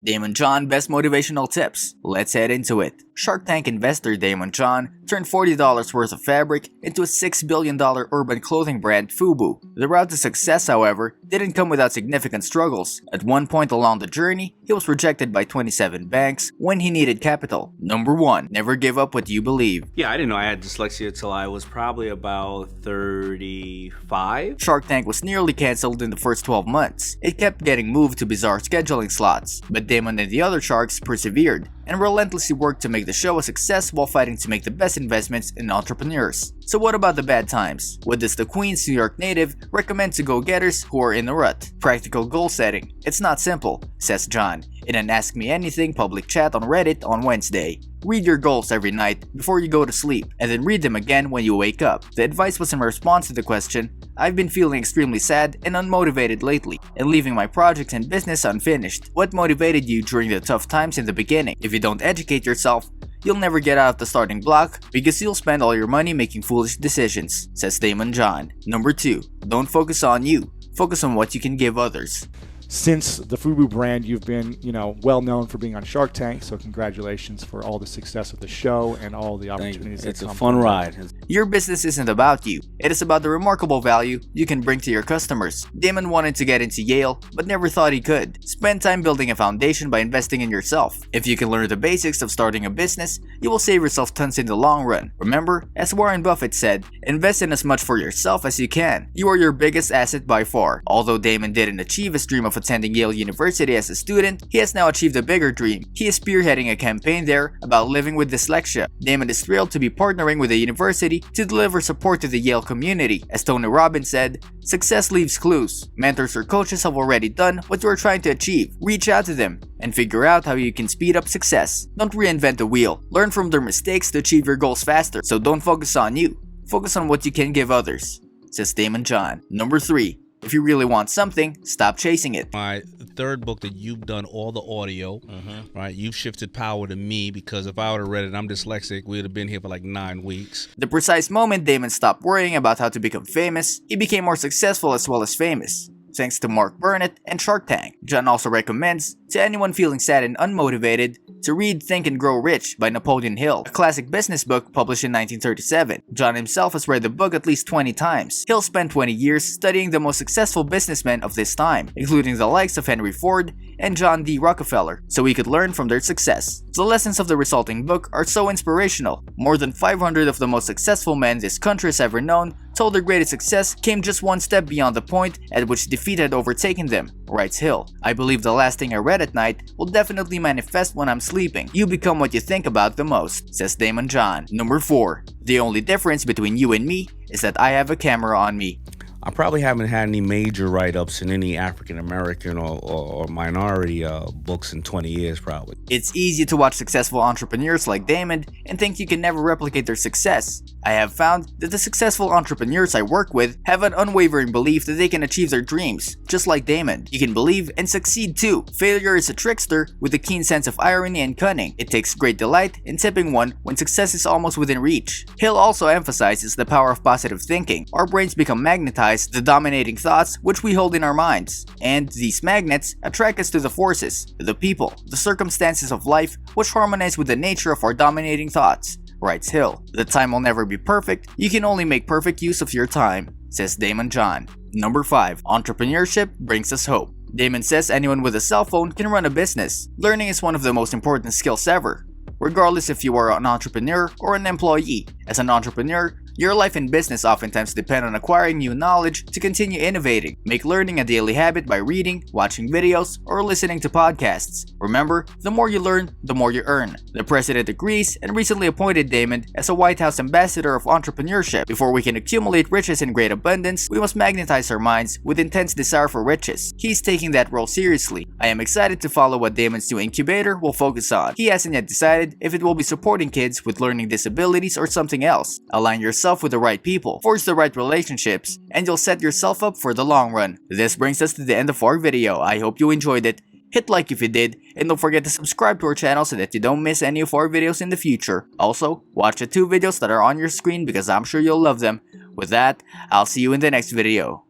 Daymond John Best Motivational Tips. Let's head into it. Shark Tank investor Daymond John turned $40 worth of fabric into a $6 billion urban clothing brand, FUBU. The route to success, however, didn't come without significant struggles. At one point along the journey, he was rejected by 27 banks when he needed capital. Number 1. Never give up what you believe. Yeah, I didn't know I had dyslexia until I was probably about 35. Shark Tank was nearly cancelled in the first 12 months. It kept getting moved to bizarre scheduling slots, but Daymond and the other sharks persevered and relentlessly worked to make the show a success while fighting to make the best investments in entrepreneurs. So what about the bad times? What does the Queens, New York native recommend to go-getters who are in a rut? Practical goal setting. It's not simple, says John in an Ask Me Anything public chat on Reddit on Wednesday. Read your goals every night before you go to sleep, and then read them again when you wake up. The advice was in response to the question, I've been feeling extremely sad and unmotivated lately, and leaving my projects and business unfinished. What motivated you during the tough times in the beginning? If you don't educate yourself, you'll never get out of the starting block because you'll spend all your money making foolish decisions, says Daymond John. Number 2. Don't focus on you. Focus on what you can give others. Since the FUBU brand, you've been, well known for being on Shark Tank, so congratulations for all the success of the show and all the opportunities that come. It's a fun ride. Your business isn't about you. It is about the remarkable value you can bring to your customers. Daymond wanted to get into Yale, but never thought he could. Spend time building a foundation by investing in yourself. If you can learn the basics of starting a business, you will save yourself tons in the long run. Remember, as Warren Buffett said, invest in as much for yourself as you can. You are your biggest asset by far. Although Daymond didn't achieve his dream of attending Yale University as a student, he has now achieved a bigger dream. He is spearheading a campaign there about living with dyslexia. Daymond is thrilled to be partnering with the university to deliver support to the Yale community. As Tony Robbins said, success leaves clues. Mentors or coaches have already done what you are trying to achieve. Reach out to them and figure out how you can speed up success. Don't reinvent the wheel. Learn from their mistakes to achieve your goals faster. So don't focus on you. Focus on what you can give others, says Daymond John. Number 3. If you really want something, stop chasing it. My third book that you've done all the audio, right? You've shifted power to me because if I would have read it, I'm dyslexic, we'd have been here for like 9 weeks. The precise moment Daymond stopped worrying about how to become famous, he became more successful as well as famous, thanks to Mark Burnett and Shark Tank. John also recommends to anyone feeling sad and unmotivated to read Think and Grow Rich by Napoleon Hill, a classic business book published in 1937. John himself has read the book at least 20 times. Hill spent 20 years studying the most successful businessmen of this time, including the likes of Henry Ford and John D. Rockefeller, so he could learn from their success. The lessons of the resulting book are so inspirational. More than 500 of the most successful men this country has ever known told their greatest success came just one step beyond the point at which defeat had overtaken them, writes Hill. I believe the last thing I read at night will definitely manifest when I'm sleeping. You become what you think about the most, says Daymond John. Number 4. The only difference between you and me is that I have a camera on me. I probably haven't had any major write-ups in any African American or minority books in 20 years probably. It's easy to watch successful entrepreneurs like Daymond and think you can never replicate their success. I have found that the successful entrepreneurs I work with have an unwavering belief that they can achieve their dreams, just like Daymond. You can believe and succeed too. Failure is a trickster with a keen sense of irony and cunning. It takes great delight in tipping one when success is almost within reach. Hill also emphasizes the power of positive thinking. Our brains become magnetized to the dominating thoughts which we hold in our minds, and these magnets attract us to the forces, the people, the circumstances of life which harmonize with the nature of our dominating thoughts, writes Hill. The time will never be perfect, you can only make perfect use of your time, says Daymond John. Number 5. Entrepreneurship brings us hope. Daymond says anyone with a cell phone can run a business. Learning is one of the most important skills ever, regardless if you are an entrepreneur or an employee. As an entrepreneur, your life and business oftentimes depend on acquiring new knowledge to continue innovating. Make learning a daily habit by reading, watching videos, or listening to podcasts. Remember, the more you learn, the more you earn. The president agrees and recently appointed Daymond as a White House ambassador of entrepreneurship. Before we can accumulate riches in great abundance, we must magnetize our minds with intense desire for riches. He's taking that role seriously. I am excited to follow what Daymond's new incubator will focus on. He hasn't yet decided if it will be supporting kids with learning disabilities or something else. Align yourself with the right people, forge the right relationships, and you'll set yourself up for the long run. This brings us to the end of our video. I hope you enjoyed it. Hit like if you did, and don't forget to subscribe to our channel so that you don't miss any of our videos in the future. Also, watch the 2 videos that are on your screen because I'm sure you'll love them. With that, I'll see you in the next video.